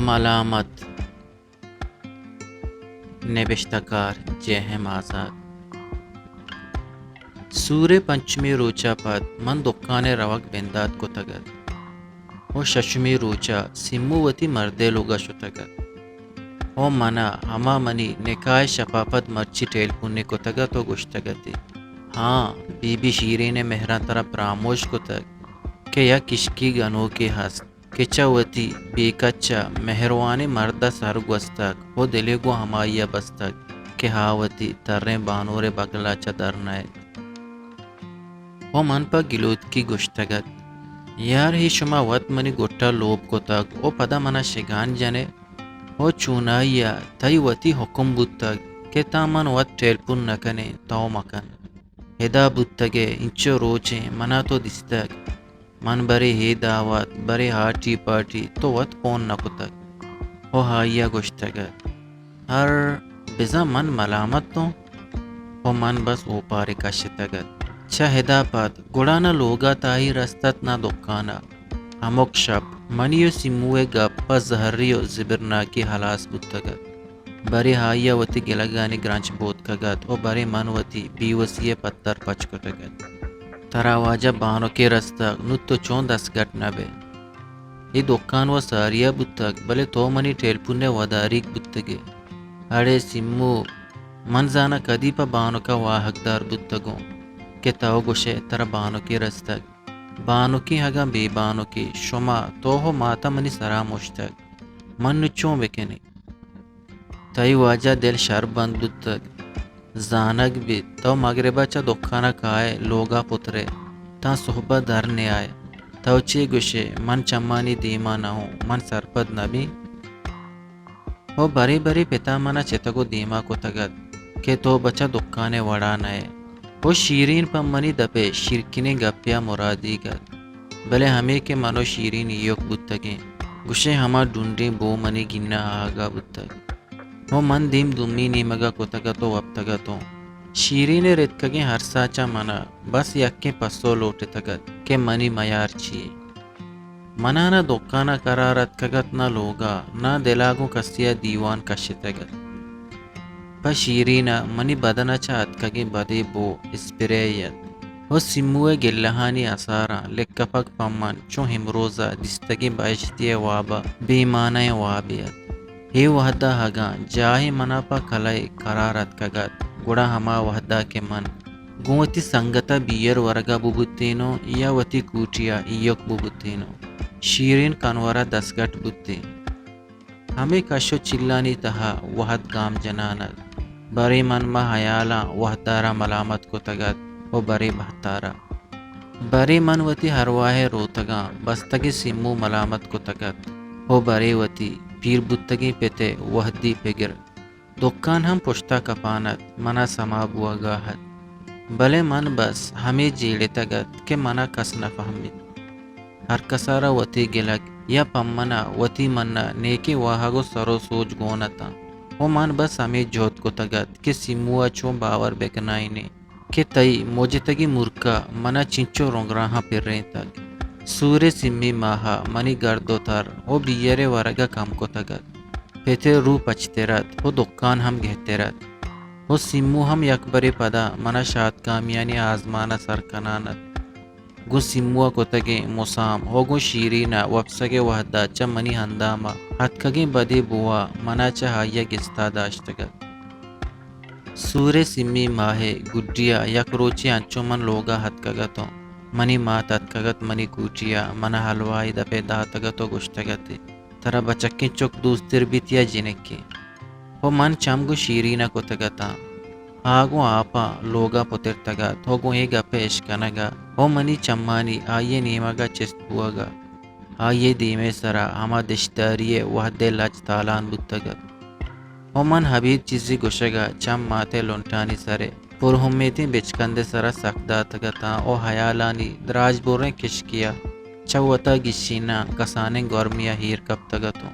ملامت نوشتکار جہم آزاد سورے پنچمی روچا پد من دکانے روک بنداد کو تگد او ششمی روچا سمووتی مردے لوگا شتگد او منا ہما منی نکائے شفافت مرچی ٹیل پنی کو تگد تو گشتگدی ہاں بی بی شیرین مہران طرح پراموش کو تگ کہ یا کشکی گنو کے ہست کچاوتی بی کچا مہروانے مردہ سرگوستک وہ دلے گو ہمائیا بستک کہ ہاوتی تریں بانور بگلا چا درنائے وہ من پا گلوت کی گشتگت یار ہی شما وط منی گٹا لوب کو تک او پدا منا شگان جنے او چونائیا تای وطی حکم بودتک کہ تا من وط ٹیلپن نکنے تاو مکن ہدا بودتگے انچو روچیں منا تو دستک من برے ہے دعوت برے ہارٹی پارٹی تو وط پون نکو تک او ہائیا گشتگت ہر بزا من ملامت تو او من بس او پارے کشتگت چھ ہدا پاد گڑانا لوگا تاہی رستت نا دکانا ہموک شب منیو سموے گپا زہریو زبرناکی حلاس بودتگت برے ہائیا وتی گلگانی گرانچ بود کگت او برے من وتی بیوسی پتر پچ کتگت ترا واجہ بانو کے رستہ نتو چون دس گٹ نبے یہ دکان و ساریا بودتگ بلے تو منی ٹیلپنے وداریک بودتگے اڑے سمو من زانا کدی پا بانو کا واحق دار بودتگوں کہ تاو گوشے ترا بانو کے رستگ بانو کی ہگا بے بانو کی شما تو ہو ماتا منی سرا مشتگ من نچوں بکنے تای واجہ دل شر بند بودتگ زانگ بھی تو مغربہ چا دکھانا کھائے لوگا پترے تا صحبت دھرنے آئے تو چے گوشے من چمانی دیما نہ ہوں من سرپد نبی وہ بری بری پتا منا چتگو دیما کو تگد کہ تو بچا دکانے وڑا نئے وہ شیرین پا منی دپے شرکنے گپیا مرادی گد بلے ہمیں کے منو شیرین یوک بودتگیں گوشے ہما ڈونڈیں بو منی گننا آگا بودتگ وہ من دیم دمی نیمگا کو تگا تو اب تگا تو شیرین رتکگیں ہر ساچا منا بس یکیں پسو لوٹے تگت کہ منی میار چیئے منا نہ دکانا قرارت کگت نہ لوگا نہ دلاگوں کسیا دیوان کشی تگت پا شیرین منی بدنا چاہت کگیں بدے بو اسپریت وہ سموے گلہانی اثارا لکپک پمن چون ہمروزہ دستگیں بائشتی وابا بیمانہ وابیت ہی وحدہ ہگا جاہی منا پا کلائی قرارت کگت گڑا ہما وحدہ کے من گوتی سنگتا بیر ورگا بوبتینو یا وتی کوٹیا ایوک بوبتینو شیرین کنورا دسگٹ بوتی ہمیں کشو چلانی تہا وحد گام جنانت بری من ما حیالا وحدارا ملامت کو تگت و بری بہتارا بری من وتی ہرواہ روتگا بستگی سمو ملامت کو تگت و بری وتی پیر بودتگی پیتے وحدی پگر دکان ہم پشتا کپانت منا سما بوا گاہت بلے من بس ہمیں جیڑے تگت کہ منا کس نہ فہمید ہر کسارا وتی گلگ یا پمنا وتی منا نیکی واہگو سرو سوچ گونتا وہ من بس ہمیں جوت کو تگت کہ سموا چون باور بکنائنے کہ تئی موجتگی مرکا منا چنچو رنگراہاں پر رہیں تک سورے سمی ماہا منی گردو تر وہ بیرے ورگا کم کو تگت پیتے رو پچتے رت وہ دکان ہم گہتے رت وہ سمو ہم یکبری پدا منا شاد کامیانی آزمانا سرکنانت گو سموا کو تگیں مسام ہو گو شیرینا وپسگے وحدہ چا منی ہنداما ہتکگیں بدی بوا منا چا ہائیا گستا داشتگت سورے سمی ماہے گڈیا یک روچی انچو من لوگا ہتکگتو منی مات اتکگت منی کوٹیا منا حلوائی دپے داتگتو گشتگتی ترا بچکیں چک دوستر بیتیا جنکی وہ من چمگو شیرینا کو تگتا آگو آپا لوگا پتر تگت ہو گو ہی گپے اشکنگا وہ منی چمانی آئیے نیمگا چست بوگا آئیے دیمے سرا ہما دشتاریے وحدے لج تالان بودتگت وہ من حبیب چیزی گوشگا چم ماتے لنٹانی سرے پر ہمیتیں بچکندے سرا سکدا تگتا او حیالانی دراج بوریں کشکیا چوتا گشینا کسانے گورمیا ہیر کب تگتو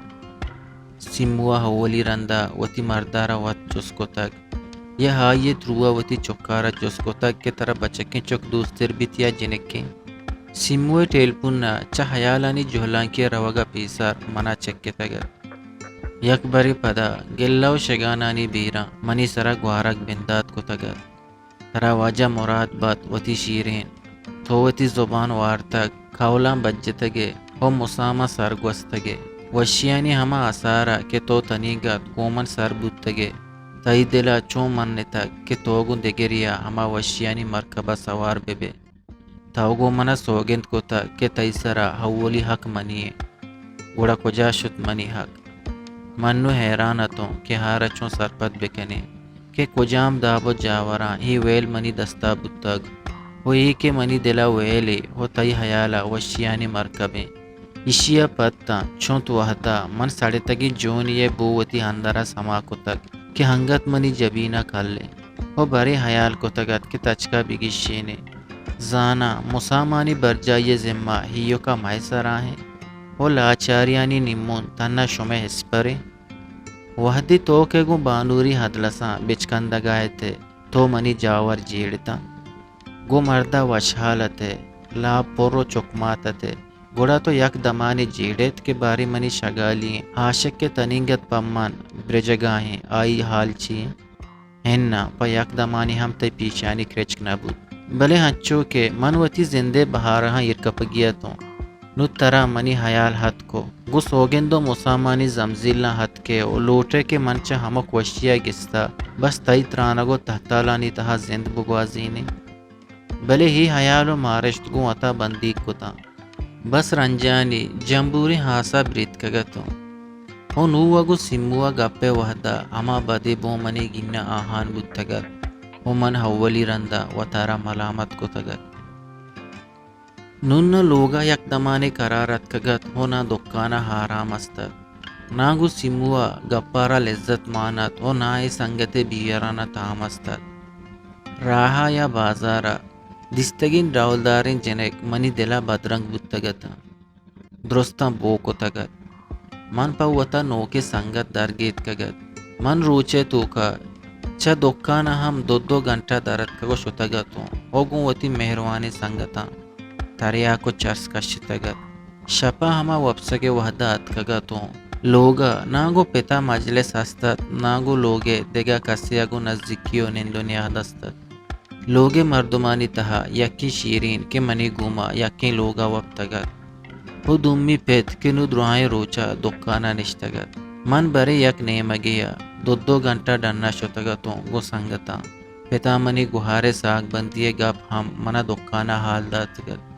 سموا ہولی رندا وتی مردارا وط چسکو تک یہ ہائیے تروا وتی چکارا چسکو تک کے طرح بچکیں چک دوستر بیتیا جنکیں سموے ٹیلپنا چا حیالانی جہلان کے روگا پیسار منا چکے تگر یک بری پدا گلو شگانانی بیرا منی سرا گوارک بندات کو تگد ترا واجہ مراد بات وتی شیرین تو وتی زبان وارتگ کھولان بجتگے ہو مسامہ سرگوستگے وشیانی ہما آثارا کہ تو تنیگت کومن سر بودتگے تئی دلا چون من تک کہ توگو دگریا ہما وشیانی مرکبہ سوار ببے توگو منا سوگند کو تا کہ تئی سرا حولی حق منیے گوڑا کجا شد منی حق منو حیرانتوں کہ ہارا چون سرپت بکنے کہ کجام دابو جاوراں ہی ویل منی دستا بتگ وہ ای کہ منی دلا ویلے ہو تئی حیالا وشیانی مرکبیں اشیا پتا چون تو وحدا من ساڑے تگی جونی بووتی اندرا سما کو تک کہ ہنگت منی جبینہ کر لے وہ بڑے حیال کو تگت کہ تچکا بگشینے زانا مسامانی برجائی ذمہ ہیو کا محسرا ہے وہ لاچاریانی نمون تنہ شمع ہسپرے وحدی تو کہ گو بانوری حدلساں بچکندگائے تھے تو منی جاور جیڑتا گو مردہ وشحالتے لا پورو چکماتتے گوڑا تو یک دمانی جیڑت کے باری منی شگالی عاشق کے تنینگت پمان برجگاہیں آئی حال چیئیں ہننا پا یک دمانی ہم تے پیشانی کرچک نبود بلے ہنچو کہ من وتی زندے بہارہاں یرکپ گیا تو نو ترا منی حیال حد کو گو سوگندو مسامانی زمزیلنا حد کے او لوٹے کے منچہ ہمک وشیا گستا بس تئی ترانگو تحتالانی تہا زند بگوازینے بلے ہی حیالو مارشت گو عطا بندی کتا بس رنجانی جمبوری ہاسا بریت کگتو ہو نووگو سموا گپے وحدا ہما بدے بو منی گنہ آہان بود تگت ہو من حولی رندا و تارا ملامت کو تگت نن لوگا یک دمانے قرارت کگت ہو نا دکانا حرام استد ناگو سموا گپارا لذت مانت ہو نا ای سنگت بیرانا تام استد راہا یا بازارا دستگین راولدارین جنک منی دلا بدرنگ بود تگتا درستا بو کو تگت من پاوتا نوکے سنگت درگیت کگت من روچے تو کا چا دکانا ہم دو گھنٹہ درد کگو شتگتوں ہوگوں وتی مہروانی سنگتا تریا کو چرس کش تگت شپا ہما وپسگے وحدات کگتوں لوگا ناگو پتا مجلس ہستت ناگو لوگے دگا کسیاگو نزدیکیو نندو نیاد استت لوگے مردمانی تہا یکی شیرین کے منی گوما یکی لوگا وقت تگت ہو دومی پیت کے نو دروائیں روچا دکانا نشتگت من برے یک نیمگیا دو گھنٹہ ڈننا شتگتوں گو سنگتا پتا منی گوہارے ساگ بندیے گپ ہم منا دکانا حال داتگت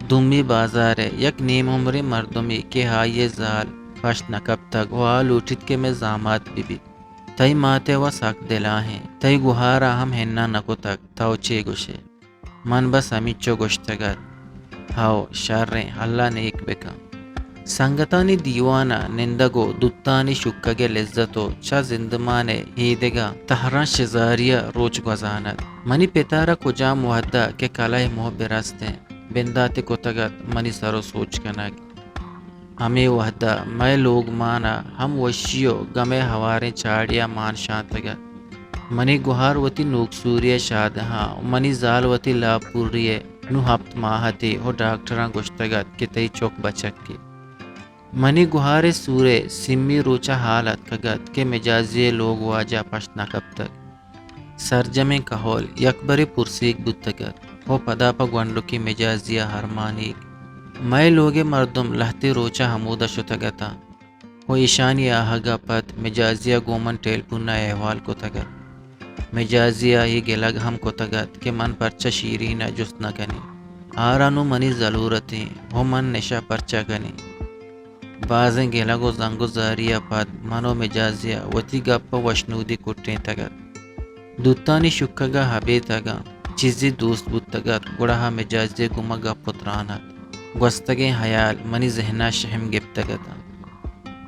دومی بازارے یک نیم عمری مردمی کے ہائیے زال پشت نکب تک وہ لوٹت کے میں زامات بی تئی ماتے و ساک دلا ہیں تئی گوہارا ہم ہننا نکو تک تاو چے گوشے من بس امیچو گوشتگت ہاو شرریں اللہ نیک بکا سنگتانی دیوانا نندگو دتانی شکگے لذتو چا زندمانے ہیدگا تہران شزاریا روچ گزاند منی پتارا کجام وحدہ کہ کلائے موہ برستیں بنداتی کو تگت منی سرو سوچ کنک ہمیں وحدہ میں لوگ مانا ہم وشیو گمے ہواریں چاڑیا مان شانتگت منی گوہار وتی نوک سوریہ شادہاں منی زال وتی لاپوریہ نو ہفت ماہتے ہو ڈاکٹراں گشتگت کہ تی چوک بچک کے منی گوہار سورے سمی روچا حالت کگت کہ مجازی لوگ واجہ پشت نکب تک سرجمیں کہول یکبری پرسیک بودتگت ہو پدا پا گونڈو کی مجازیہ ہرمانیک میں لوگے مردم لہتے روچا حمودہ شتگتا ہو ایشانی آہگا پت مجازیہ گومن ٹیلپونا احوال کو تگت مجازیہ ہی گلگ ہم کو تگت کہ من پرچہ شیرینہ جست نہ کنی آرانو منی ضرورتیں ہو من نشا پرچہ کنی بازیں گلگو زنگو زاریہ پت منو مجازیہ وتی گپا وشنودی کٹیں تگت دوتانی شکگا حبی تگا چیزی دوست بود تگت گڑا مجازیہ گما گپ پترانت گوستگیں حیال منی ذہنہ شہم گپتگتا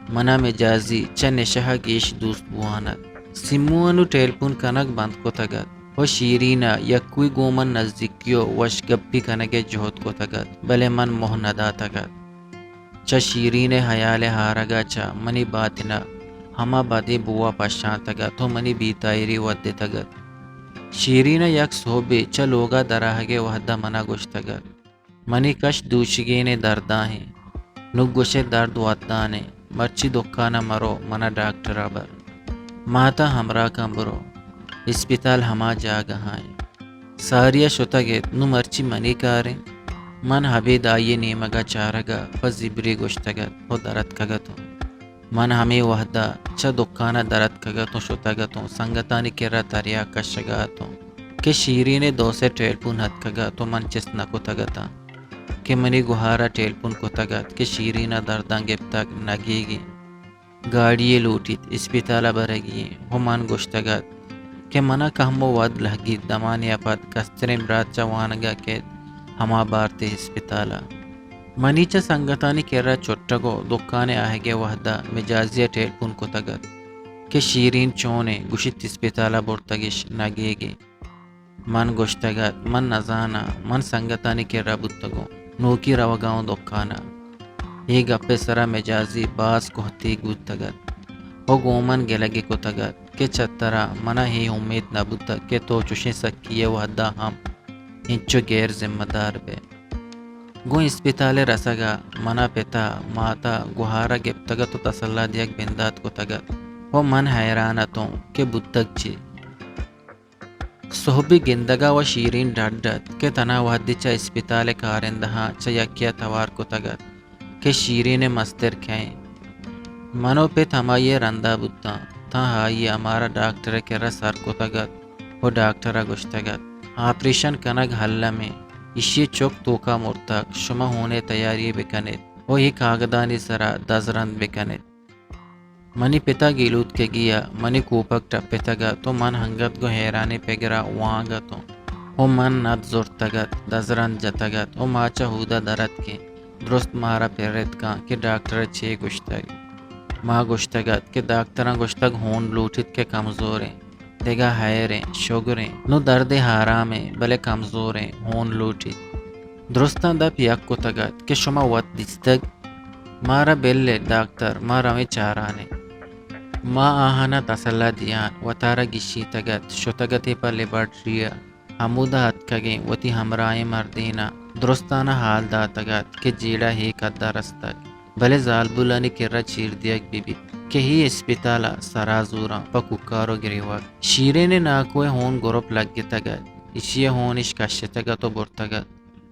منا مجازی چا نشہ گیش دوست بوانت سموانو ٹیلپون کنک بند کو تگت و شیرینہ یکوی گومن نزدیکیو وش گپی کنگے جہد کو تگت بلے من موہ ندا تگت چا شیرین حیال ہارگا چا منی باطنہ ہما بادی بوا پشان تگت تو منی بیتائری ود تگت شیرینہ یک صحبے چا لوگا دراہگے وحدہ منا گوشتگت منی کش دوشگین درداں ہیں نگوشے درد واتانے مرچی دکانہ مرو منا ڈاکٹر بر ماتا ہمراہ کم برو اسپتال ہما جاگہائیں ساریا شتگت نو مرچی منی کاریں من حبید آئیے نیمگا چارگا پس زبری گوشتگت ہو درد کگتو من ہمیں وحدہ چا دکانہ درد کگتو شتگتو سنگتانی کرا تریا کشگاتو کہ شیرین دو سے ٹیلپون حد کگتو من چس نکو تگتا کہ منی گوہارا ٹیلپون کو تگت کہ شیرینہ دردان گپتک نگیگی گاڑی لوٹیت اسپتالہ برگی ہو من گوشتگت کہ منا کہمو ود لہگی دمانی اپد کسترین برات چوانگا کے ہما بارتے اسپتالہ منیچہ سنگتانی کرا چوٹگو دکانے آہگے وحدہ مجازیہ ٹیلپون کو تگت کہ شیرین چونے گوشت اسپتالہ بورتگش نگیگی من گوشتگت من نزانا من سنگتانی کرا بودتگو نوکی روگاؤں دکانا یہ گپے سرا مجازی باز کوہتی گودتگت ہو گومن گلگی کو تگت کہ چترا منا ہی امید نبودتا کہ تو چوشیں سکیے وحدہ ہم انچو غیر ذمہ دار بے گو اسپتال رسگا منا پتا ماتا گوہارا گپتگا تو تسلا دیگ بندات کو تگت ہو من حیرانتوں کہ بدتگ چی صحبی گندگا و شیرین ڈاڈت کہ تنا وحدی چا اسپتال کارندہاں چا یکیا توار کو تگت کہ شیرین مستر کھائیں منو پہ تھمائیے رندہ بودتا تھا ہائی ہمارا ڈاکٹر کے رسار کو تگت وہ ڈاکٹر گوشتگت آپریشن کنگ حلہ میں اسی چوک توکا مرتک شما ہونے تیاری بکنیت وہ ہی کاغدانی سرا دزرند بکنیت منی پتا گیلود کے گیا منی کوپک ٹپتا گا تو من ہنگت گو حیرانے پگرا وانگا تو او من ند زورتگت دزرند جتگت او ماچا ہودا درد کے درست مارا پیرت کا کہ ڈاکٹر چھے گوشتگ ماں گوشتگت کہ ڈاکٹران گوشتگ ہون لوٹت کے کمزوریں دیگا حیریں شگریں نو درد حارامیں بلے کمزوریں ہون لوٹت درستان دا پیاک کو تگت کہ شما وط دستگ مارا بلے ڈاکٹر مارا میں چارانے ماں آہانا تسلا دیان و تارا گشی تگت شتگتی پر لیبارٹریا حمودہ حد کگیں و تی ہمرائی مردینا درستانا حال دا تگت کہ جیڑا ہی قدر رستگ بلے زالبولانی کرا چیر دیگ بی بی کہ ہی اسپتالا سرازورا پکوکارو گریوک شیرین ناکوے ہون گروپ لگی تگت اسی ہونش کشتگا تو برتگت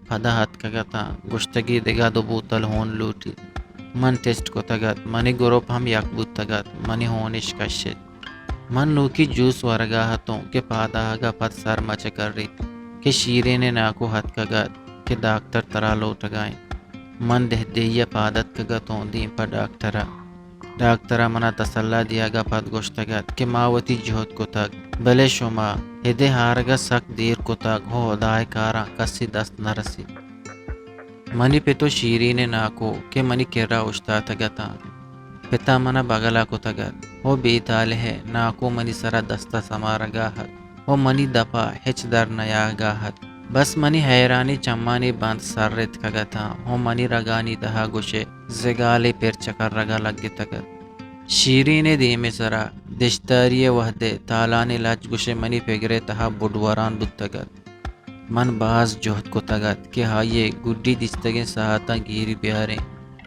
پدا حد کگتا گشتگی دگا دو بوتل ہون لوٹی من ٹیسٹ کو تگت منی گروپ ہم یک بود تگت منی ہونش کشت من نوکی جوس ورگا ہتوں کہ پادا گا پد سر مچ کر رہی کہ شیرین ناکو حد کگت کہ ڈاکٹر ترا لوٹگائیں من دہ دہیا پادت کگتوں دیم پا ڈاکٹرہ منا تسلا دیا گا پد گوشتگت کہ ماوتی جہد کو تک بلے شما ہدے ہارگا سک دیر کو تک ہو ہدای کارا کسی دست نرسی منی پہ تو شیرین ناکو کہ منی کرا اشتا تگتا پتا منا بغلا کو تگت ہو بیتال ہے ناکو منی سرا دستا سمارا گاہت ہو منی دپا ہچ در نیا گاہت بس منی حیرانی چمانی بند سر رت کگتا ہو منی رگانی دہا گوشے زگالی پیر چکر رگا لگی تگت شیرین دیمی سرا دشتاری وحدے تالانی لچ گوشے منی پگرے تہا بڑواران بود تگت من باز جہد کو تگت کہ ہائیے گڈی دستگیں ساہتا گیری بیاریں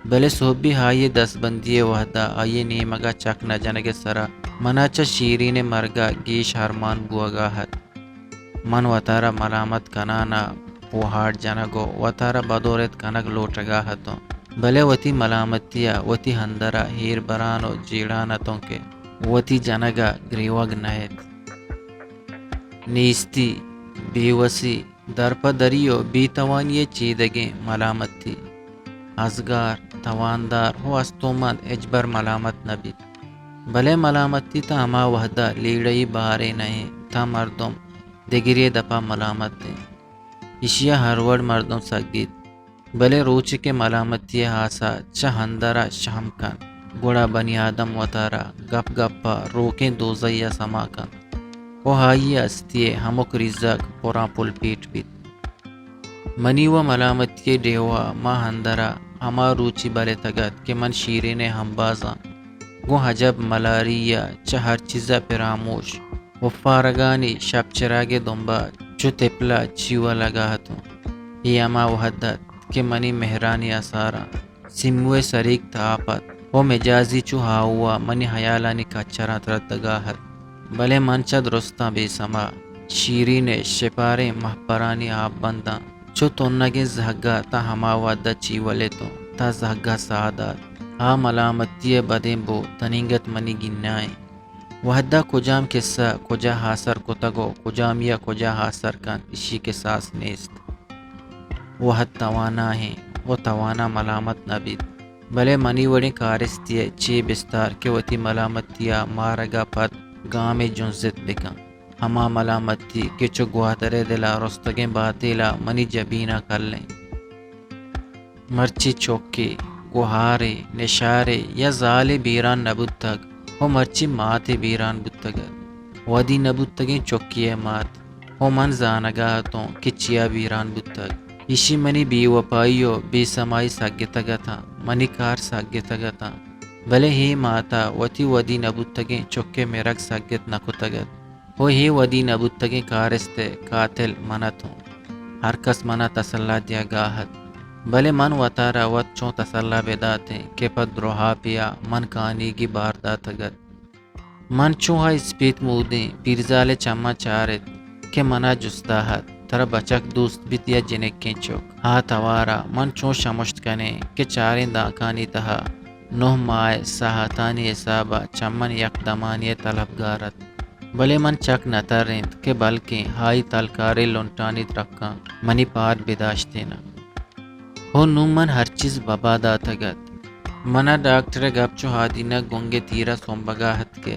بلے صحبی ہائیے دس بندی وحدہ آئیے نیمگا چک نہ جنگ سرا مناچا شیرین مرگا گیش ہرمان بوگاہت من وطارا ملامت کنانا پوہاڑ جنگو وطارا بدورت کنگ لوٹگاہتوں بلے وتی ملامتیا وتی ہندرا ہیر برانو جیڑانتوں کے وتی جنگا گریوگ نہت نیستی بیوسی درپا دریو بی توانی چیدگیں ملامتی ازگار تواندار ہو استومند اجبر ملامت نبی بلے ملامتی تا ہما وحدہ لیڑئی بارے نہیں تا مردم دگری دپا ملامت دیں اشیا ہر وڑ مردم سگید بلے روچ کے ملامتی ہاسا چہندرا شہم کن گوڑا بنی آدم وطارا گپ گپا روکیں دوزیا سما کن وہ ہائی استیے ہمک رزق پورا پل پیٹ بیت منی و ملامتی ڈیوا ما ہندرا ہما روچی بلے تگت کہ من شیرین ہم بازاں گو حجب ملاریا چہر چیزا پراموش و فارگانی شب چراغ دنبا چو تپلا چیوا لگاہتوں یہ اما وحدت کہ منی مہرانی اثارا سموے سریک تاپت ہو مجازی چو ہاوا منی حیالانی کچرا تردگاہت بلے منچا درستا بے سما شیرین شپارے مہپرانی آپ بنداں چو تنگے زہگا تا ہما ودا چیولے تو تا زہگا سعادات ہا ملامتی بدیں بو تنینگت منی گنائیں وحدہ کجام قصہ کجا حاصر کتگو کجام یا کجا حاصر کن اسی کے ساس نیست وحد توانا ہیں وہ توانا ملامت نبید بلے منی وڑی کارستیے چی بستار کے وتی ملامتیا مارگا پت گاں میں جنزت بکن ہما ملامتی کہ چو گواترے دلا رستگیں باتیلا منی جبینہ کر لیں مرچی چوکے گوہارے نشارے یا زال بیران نبود تک ہو مرچی ماتے بیران بودتگت ودی نبودتگیں چوکیے مات ہو من زانگاہتوں کہ چیا بیران بودتگ اسی منی بی وپائیو بی سمائی ساگتگتا منی کار ساگتگتا بلے ہی ماتا وتی ودی نبودتگیں چوکے میرک ساگت نکتگت ہو ہی ودی نبودتگیں کارستے قاتل منتوں ہر کس منا تسلا دیا گاہت بلے من وطارا وط چون تسلا بیداتے کہ پد روحا پیا من کانی کی بارداتگت من چوہا اسپیت مودیں پیرزال چما چارت کہ منا جستاہت ترا بچک دوست بیتیا جنکیں چوک ہا توارا من چون شمشت کنے کہ چاریں داکانی تہا نوہ مائے ساہتانی حسابا چمن یک دمانی طلبگارت بلے من چک نترند کہ بلکہ ہائی تلکارے لنٹانی رکھاں منی پار بداشتینا ہو نو من ہر چیز بابا داتگت منا ڈاکٹر گپ چو ہادینہ گونگے تیرا سومبگاہت کے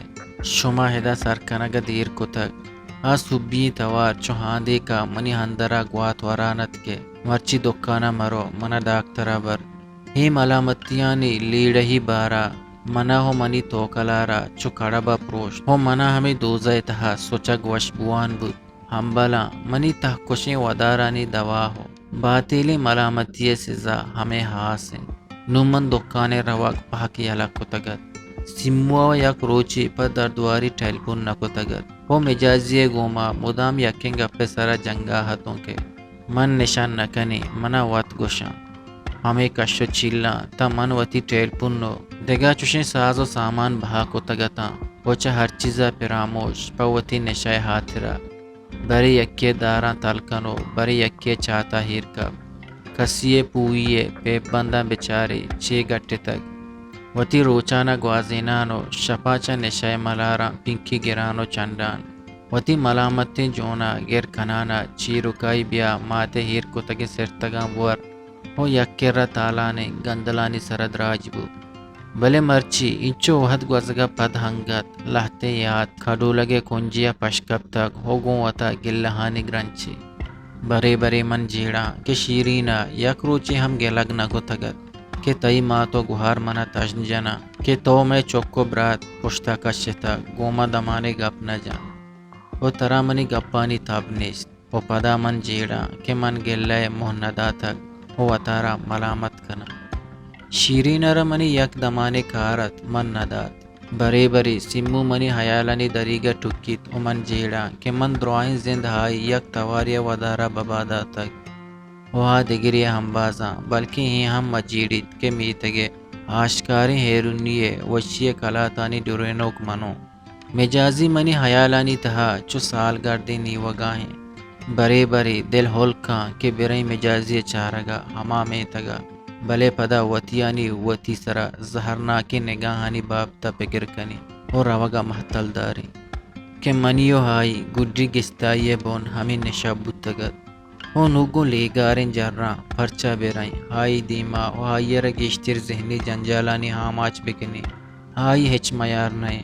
شما ہدا سرکنگ دیر کتگ آ سبی توار چوہاندے کا منی ہندرا گوات ورانت کے مرچی دکانا مرو منا ڈاکٹرا بر ہی ملامتیانی لیڑہی بارا منا ہو منی توکلارا چو کڑبا پروش ہو منا ہمیں دوزہ تہا سوچگ وش بوان بود ہم بلا منی تہ کشیں ودارانی دوا ہو باطیلی ملامتی سزا ہمیں حاسن نومن دکانے رواق پاکی علاق کتگت سموا یک روچی پر دردواری ٹیلپون نکتگت ہو مجازی گوما مدام یکنگ اپے سرا جنگا ہتوں کے من نشان نکنی منا وات گوشاں ہمیں کشو چیلاں تا من وتی ٹیلپون نو دگا چوشیں ساز و سامان بہا کتگتاں وچا ہر چیزا پراموش پا وتی نشائے ہاتھرا بری یکے داراں تلکنو بری یکے چاہتا ہیر کب کسیے پوئیے پیپ بندہ بیچارے چے گٹے تک وتی روچانہ گوازینانو شپاچا نشائے ملاراں پنکی گرانو چندان وتی ملامتیں جونا گر کنانا چی رکائی بیا ماتے ہیر کتگے سرتگاں ور ہو یکر تالانے گندلانی سرد راجبو بلے مرچی انچو وحد گوزگا پد ہنگت لہتے یاد کھڑو لگے کنجیا پشکب تک ہو گوں وطا گلہانی گرنچی برے برے من جیڑا کہ شیرینا یک روچی ہم گلگ نگو تگت کہ تئی ماتو گوہار منا تجن جنا کہ تو میں چوکو برات پشتا کشتا گوما دمانے گپ نہ جان وہ ترا منی گپانی تاب نیست وہ پدا من جیڑا کہ من گلے مہندا تک وہ وطارا ملامت کنا شیرینر منی یک دمانے کارت من نداد برے برے سمو منی حیالانی دریگا ٹکیت و من جیڑا کہ من دروائیں زند ہائی یک تواریا ودارا ببادا تک وہا دگری ہم بازاں بلکہ ہی ہم مجیڑیت کے میتگے آشکاری ہیرونیے وشی کلاتانی ڈورینوک منو مجازی منی حیالانی تہا چو سال گردی نیوگاہیں برے برے دل ہولکاں کہ برے مجازی چارگا ہما میں تگا بلے پدا وطیانی وطی سرا زہرناکی نگاہانی بابتا پگر کنی اور روگا محتل داری کہ منیو ہائی گڈری گستائی بون ہمیں نشاب تگت او نوگو لیگارن جران پرچا بیرائیں ہائی دیما و ہائی رگیشتر ذہنی جنجالانی ہاماچ بکنی ہائی ہچ میار نئے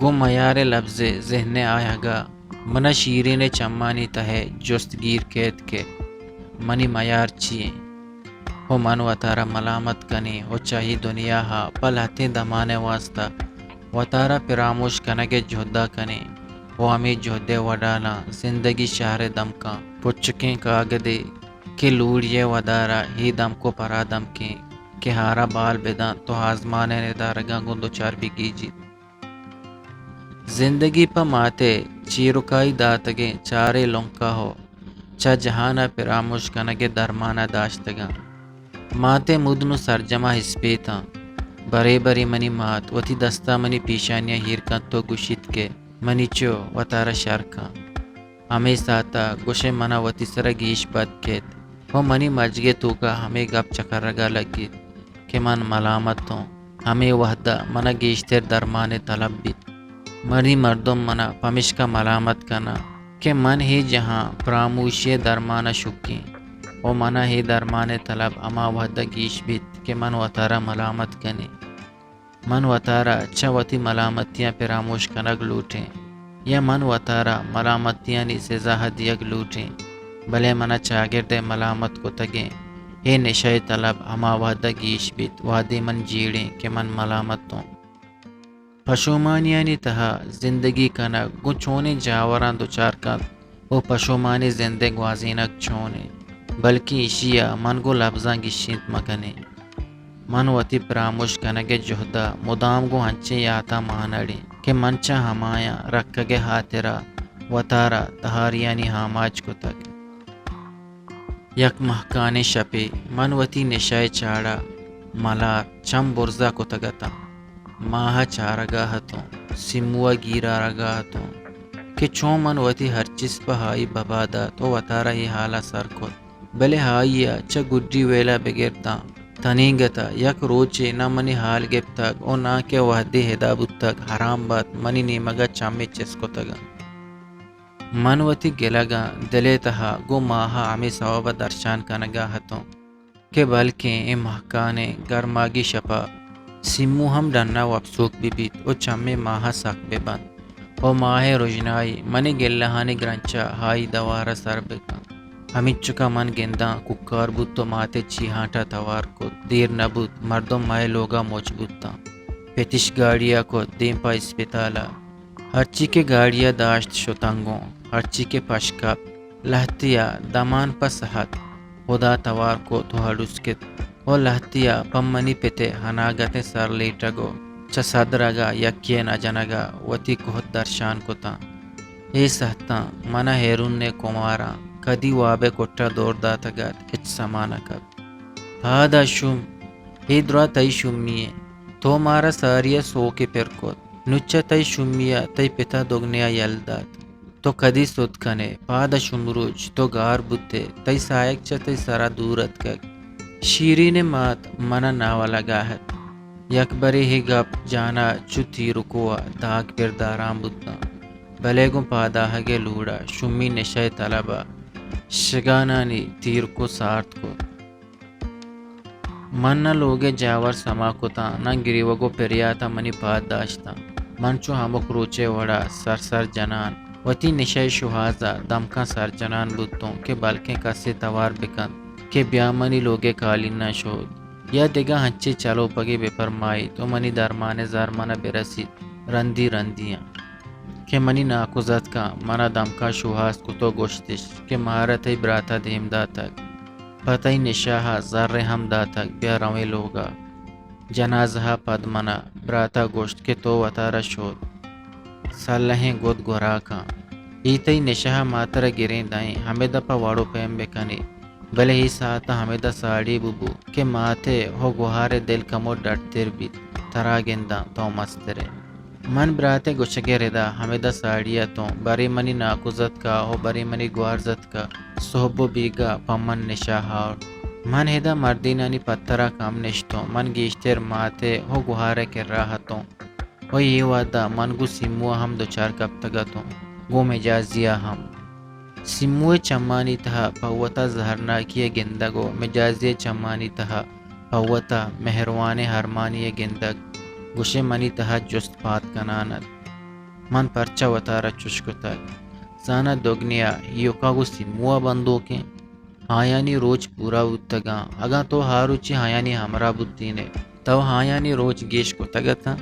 گو میار لفظ ذہن آیا گا منا شیرین چمانی تہے جست گیر کہت کے منی میار چیئیں ہو من وطارا ملامت کنی ہو چاہی دنیا ہا پل ہتیں دمانے واسطہ وطارا پراموش کنگے جہدہ کنی ہو ہمیں جہدے وڈالا زندگی شہر دم کا پچکیں کاغدے کہ لوڑیے ودارا ہی دم کو پرا دم کے کہ ہارا بال بیدان تو ہازمانے ندارگاں گندو چار بھی گیجی زندگی پا ماتے چیرکائی داتگیں چارے لنکا ہو چا جہانا پراموش کنگے درمانہ داشتگاں ماتے مدنو سرجمہ ہسپیتاں برے برے منی مات وتی دستا منی پیشانیا ہیر کن تو گوشت کے منی چو وطارا شارکا ہمیں ساتا گوشے منا وتی سر گیش بد کیت وہ منی مجگے تو کا ہمیں گپ چکرگا لگی کہ من ملامت ہوں ہمیں وحدہ منا گیشتر درمان طلب بیت منی مردم منا پمش کا ملامت کنا کہ من ہی جہاں پراموشی درمان شکی او منا ہی درمان طلب اما وحدہ گیش بیت کہ من وطارا ملامت کنے من وطارا چوتی ملامتیاں پراموش کنگ لوٹیں یا من وطارا ملامتیاں نی سزا ہدیگ لوٹیں بلے منا چاگرد ملامت کو تگیں اے نشے طلب اما وحدہ گیش بیت وحدی من جیڑیں کہ من ملامت ہوں پشومانیانی تہا زندگی کنگ گو چونے جاوران دوچار کن وہ پشومانی زندگ وازینک چونے بلکہ اشیا من گو لفظاں گشینت مکنے من وتی پراموش کنگے جہدہ مدام گو ہنچے یاتا مانڑی کہ منچا ہمایا رکھگے ہاترا وطارا تہاریانی ہاماج کو تک یک مہکانے شپے من وتی نشائے چاڑا ملار چم برزا کو تگتا ماہ چارگا ہتوں سموا گیرا رگا ہتوں کہ چون من وتی ہر چیز پہائی ببادا تو وطارا ہی حالا سر کو بلے ہائیا چا گڈی ویلا بگرتا تنیگتا یک روچے نہ منی حال گپ تک او نہ کہ وحدی ہداب تک حرام بات منی نیمگا چامی چس کو تگا من وتی گلگا دلے تہا گو ماہا ہمیں ثواب درشان کنگا ہتوں کہ بلکہ اے مہکانے گرماگی شپا سمو ہم ڈننا وابسوک بھی بیت او چمے ماہا ساک بے بند او ماہ رجنائی منی گلہانی گرنچا ہائی دوارا سر بکن ہمیں چکا من گنداں ککار بود تو ماتے چی ہانٹا توار کو دیر نبود مردم مائے لوگا موچ بودتا پیتش گاڑیا کو دیم پا اسپتالا ہرچی کے گاڑیا داشت شتنگوں ہرچی کے پشکپ لہتیا دمان پا صحت خدا توار کو تو ہڈسکت او لہتیا پمنی پیتے ہناگت سر لیٹگو چا صدرگا یکی نجنگا وتی کوہت درشان کو تا اے سہتا منا ہیرون نے کمارا کدی وابے کوٹا دور داتا گات اچ سمانا کب پادا شم ہی درا تئی شمیے تو مارا ساریا سو کے پر کود نچا تئی شمیا تئی پتا دوگنیا یلدات تو کدی سود کنے پادا شمروج تو گار بوتے تئی سائک چا تئی سرا دورت کگ شیرین مات منا ناوا لگا ہے یک بری ہی گپ جانا چتی رکوا داغ پر دارام بودتا بلے گو پادا ہگے لوڑا شمی نشے طلبا شگانانی تیر کو سارت کو من نہ لوگے جاور سما کو تا نہ گریوگو پریاتا منی پاد داشتا من چو ہمک روچے وڑا سر جنان وتی نشے شہازا دمکا سر جنان بودتوں کہ بلکیں کسی توار بکن کہ بیا منی لوگے کالین نہ شود یا دیگا ہنچے چلو پگے بے فرمائی تو منی درمان زار منا برسید رندیاں کہ منی ناکوزت کا منا دمکا شوہاس کو تو گوشتش کہ مہارت براتا دیم دا تک پتہ نشاہا ذر ہم دا تک بیا روے لوگا جنازہ پد منا براتا گوشت کے تو وطارا شود سلہیں گود گورا کا ایتای نشاہ ماتر گریں دائیں ہمیں دا پا واڑو پیم بکنے بلے ہی ساتا ہمیں دا ساڑی ببو کہ ماتے ہو گوہار دل کمو ڈٹ تیر بیت ترا گندہ تو مسترے من براتے گوشگے ردا ہمیں دا ساڑیا تو بری منی ناکوزت کا ہو بری منی گوارزت کا صحبو بیگا پمن نشاہار من ہدا مردینانی پترا کام نشتوں من گیشتر ماتے ہو گوہارے کر راہتوں و یہ وادا من گو سموا ہم دوچار کب تگتوں گو مجازیا ہم سموے چمانی تہا پوتا زہرناکی گندگو مجازی چمانی تہا پوتا مہروانے ہرمانی گندگ گوشے منی تہا جست پات کنانت من پرچا وطارا چشکو تک زانا دوگنیا یوکا گو سموا بندو کے ہایانی روچ پورا بودتگا اگا تو ہاروچی ہایانی ہمرا بودتینے تو ہایانی روچ گیش کو تگتا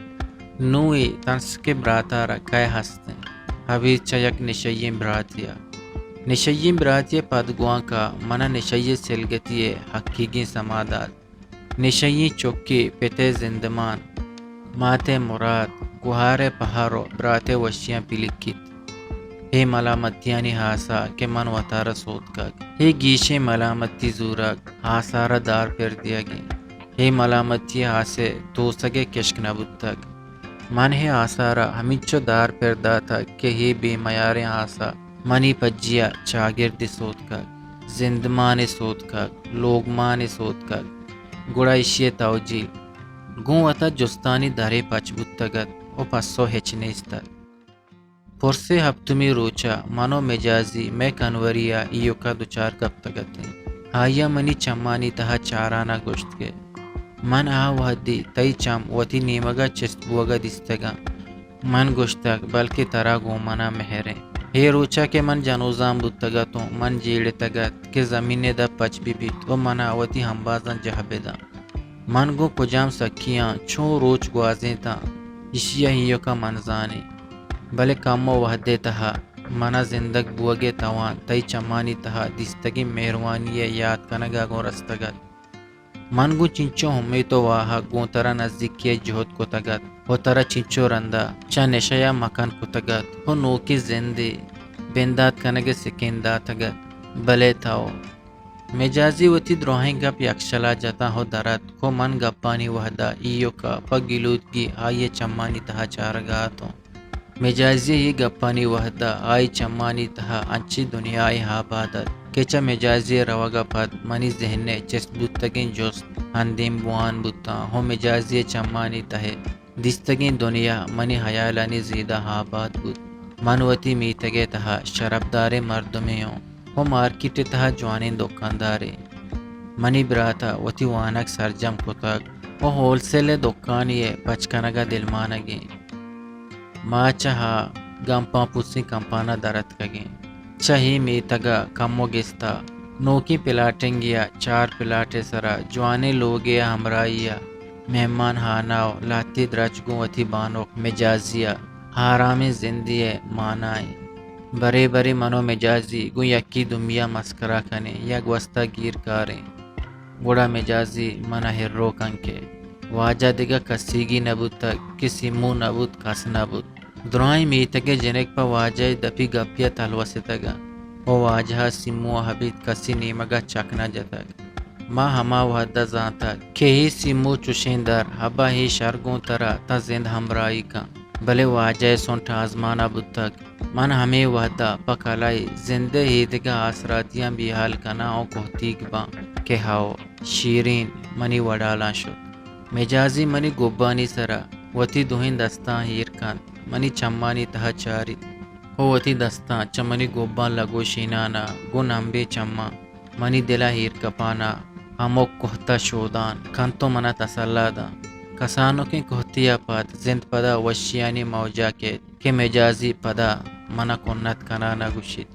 نوی تنس کے براتا رکھائے ہستیں حبیث چیک نشیم براتیا نشیم براتیا پدگوان کا منا نشی سلگتی حقیقی سمادات نشی چوکی پیتے زندمان ماتے مراد گوہارے پہارو براتے وشیاں پلکت اے ملامتیانی ہاسا کہ من وطارا سوت کگ اے گیشے ملامتی زورک ہاسارا دار پر دیا گی ہی ملامتی ہاسے تو سگے کشک نبود تک من ہے آسارا ہمچو دار پردا تھا کہ ہی بے میاریں آسا منی پجیا چاگرد سوت کا زندمان سوت کا لوگمان سوت کا گڑائشی توجیل گوں اتا جستانی دارے پچ بتگت او پسو ہچنیستت پرسے ہفتمی روچا منو مجازی میں کنوریا ایو کا دوچار کب تگت ہیں آیا منی چمانی تہا چارانا گوشت کے من آ وحدی تئی چم وتی نیمگا چست بوگا دستگا من گوشتک بلکہ ترا گومنا مہریں ہے روچا کے من جنوزام بودتگا تو من جیڑ تگت کہ زمین دا پچ بھی بیت و من آوتی ہمبازن جہبے دا من گو کجام سکیاں چھو روچ گوازیں تا اشیا ہیو کا منزانے بلے کامو وحدے تہا منا زندگ بوگے توان تئی چمانی تہا دستگی مہروانی یاد کنگا گو رستگت من گو چنچو ہمیں تو واہا گو ترا نزدیکی جہد کو تگت و ترا چنچو رندا چا نشیا مکان کو تگت و نوکی زندے بندات کنگ سکندہ تگت بلے تاؤ مجازی وتی دروہیں گپ یکشلا جتا ہو درد کو من گپانی وحدہ ایو کا پگلودگی آئیے چمانی تہا چارگاہ تو مجازی ہی گپانی وحدہ آئی چمانی تہا انچی دنیای ہا بادت کچا مجازی روگا پد منی ذہنے چست بودتگین جوست ہندیم بوان بودتا ہو مجازی چمانی تہے دستگین دنیا منی حیالانی زیدہ ہا باد بود منوتی میتگے تہا شربدار مردمیوں وہ مارکیٹ تہا جوانین دکاندارے منی براتا وتی وانک سرجم کتک وہ ہول سیل دکانیے پچکنگا دلمانگے ما چہا گمپا پوسی کمپانا درت کگیں چہی میتگا کمو گستا نوکی پلاٹنگیا چار پلاٹے سرا جوانے لوگیا ہمراہیا مہمان ہاناو لاتی درچگو وتی بانوک مجازیا حارامی زندیے مانائیں برے برے منو مجازی گو یکی دمیا مسکرہ کنے یک وستا گیر کاریں گوڑا مجازی منا ہررو کنکے واجہ دگا کسیگی نبود تک کسی مو نبود کس نبود درائیں میتگے جنک پا واجہ دپی گپیا تلوسی تگا و واجہ سیمو حبیت کسی نیمگا چکنا جتک ما ہما وحدہ زانتا کہ ہی سیمو چوشین در حبا ہی شرگوں ترا تا زند ہمرائی کا بلے واجہ سنٹ آزمانا بود تک من ہمیں وحدہ پکالائی زندہ ہی دگا آسراتیاں بھی حال کنا او کوہتیگ با کہ ہاو شیرین منی وڈالا شد مجازی منی گوبانی سرا وتی دوہن دستان ہیر کن منی چمانی تہا چاری ہو وتی دستان چمنی گوبان لگو شینانا گو نمبے چما منی دلا ہیر کپانا ہمو کوہتا شودان کن تو منا تسلا دا کسانوں کی کوہتیا پاد زند پدا وشیانی موجا کے کہ مجازی پدا منا کنت کنانا گوشید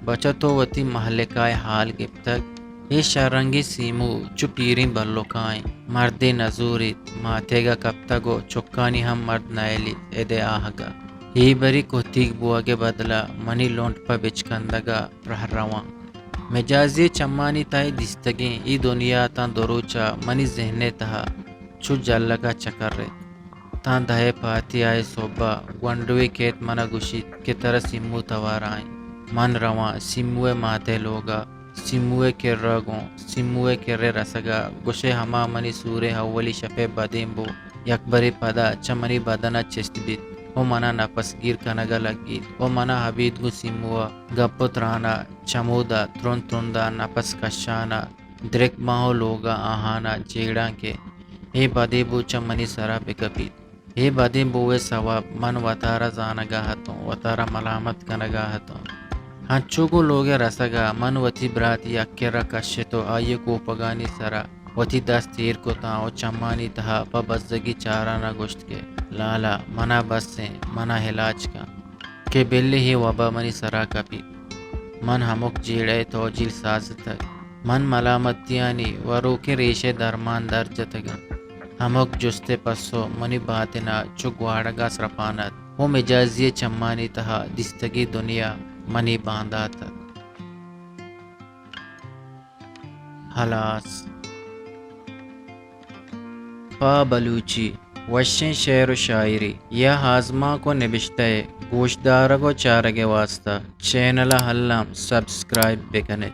بچا تو وتی محلکای حال گپتک یہ شرنگی سیمو چو پیرین بلوکائیں مرد نزوریت ماتیگا کپتگو چکانی ہم مرد نائلیت ایدے آہگا ہی بری کوہتیگ بوا کے بدلا منی لونٹ پا بچکندگا رہ روان مجازی چمانی تائی دستگیں ای دنیا تان دروچا منی ذہنے تہا چھو جلگا چکر رہت تان دہے پاتی آئے صوبہ گونڈوی کیت منا گوشید کہ ترہ سیمو توارائیں من روان سیموے ماتے لوگا سیموے کے رگوں سیموے کے رسگا گوشے ہما منی سورے حولی شپے بدیم بو یکبری پدا چمنی بدنا چست بیت او منا نفس گیر کنگا لگید او منا حبید گو سیموا گپت رانا چمودا ترون تروندا نفس کشانا درک ماہو لوگا آہانا جیڑاں کے اے بدے بو چمنی سرا بکپید اے بدے بوے ثواب من وطارا زانگا ہتوں وطارا ملامت کنگا ہتوں ہنچو کو لوگے رسگا من وتی برات یکر کشے تو آئیے کو پگانی سرا وتی دست تیر کو تاؤ چمانی تہا پا بزدگی چارانا گوشت کے لالا منا بس سے منا ہلاج کا کہ بلی ہی وبا منی سرا کپی من ہمک جیڑے توجیل ساز تک من ملامتیانی ورو کے ریشے درمان درجتگا ہمک جستے پسو منی باتنا چو گواڑگا سرپانت وہ مجازی چمانی تہا دستگی دنیا منی باندھا تک حلاس پا بلوچی وشن شعر و شاعری یا ہاضمہ کو نبشتے گوشدارگو چارگے واسطہ چینل حلم سبسکرائب بکنے